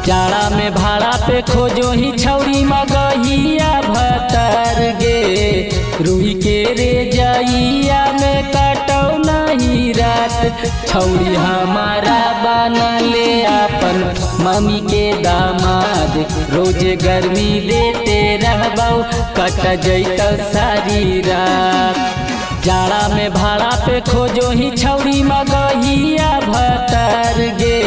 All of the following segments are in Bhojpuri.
जाड़ा में भाड़ा पे खोजो ही छौरी मगहिया भतर गे, रुई के रे जइया में कटौ नहीं रात। छौरी हमारा बनले अपन मम्मी के दामाद, रोज गर्मी देते रहबौ कट जैतौ सारी रात। जाड़ा में भाड़ा पे खोजो ही छौरी मगहिया भतर गे,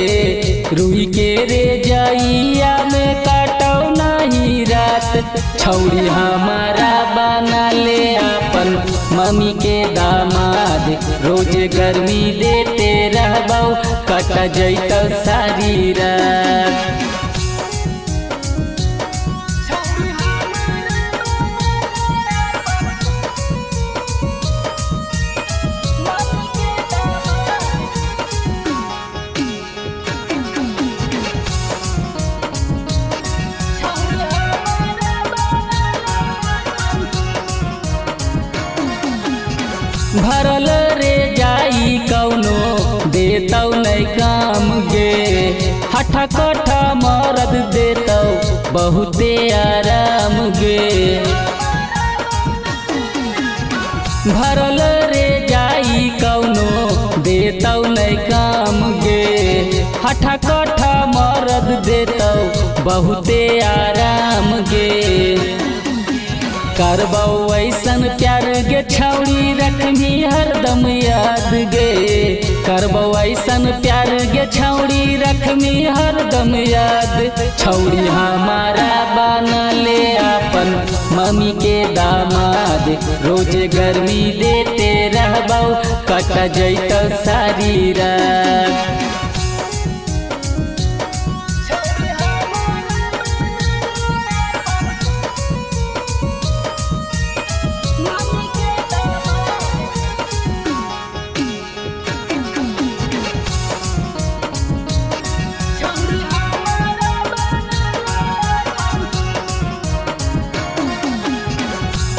रुई के रे जइया में कटौ नहीं रात। छौरी हमारा बनले अपन मम्मी के दामाद, रोज गर्मी देते रहबौ कट जैतौ सारी रात। भरल रे जाई कौनो देतौ नहीं काम गे, हठा कठा मरद देतौ बहुते आराम गे। भरल रे जाई कौनो देतौ नहीं काम गे, हठा कठा मरद देतौ बहुते आराम गे। करबौ ऐसन प्यार गे छौरी रखनी हरदम याद गे, करबौ ऐसन प्यार गे छौरी रखनी हरदम याद। छौरी हमारा बनले अपन मम्मी के दामाद, रोज गर्मी देते रहबौ कट जैतौ सारी रात।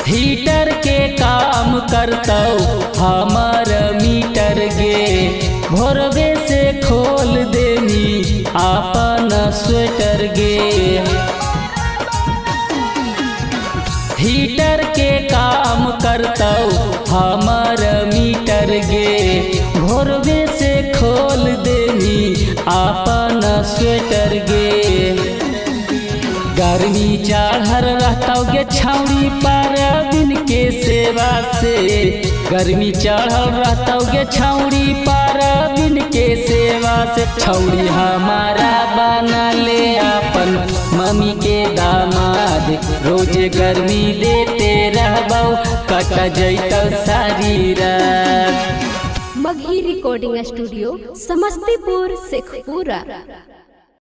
हीटर के काम करतौ हमर मीटर गे, भोरवे से खोल देनी अपन स्वेटर गे। हीटर के काम करतौ हमर मीटर गे, भोरवे से खोल देनी अपन स्वेटर गे। गर्मी चढ़ल रहतौ गे छौरी परबिन के सेवा से, गर्मी चढ़ल रहतौ गे छौरी परबिन के सेवा से। छौरी हमारा बनले अपन मम्मी के दामाद, रोज गर्मी देते रहबौ कट जैतौ सारी रात। Magahi recording studio Samastipur Sheikhpura.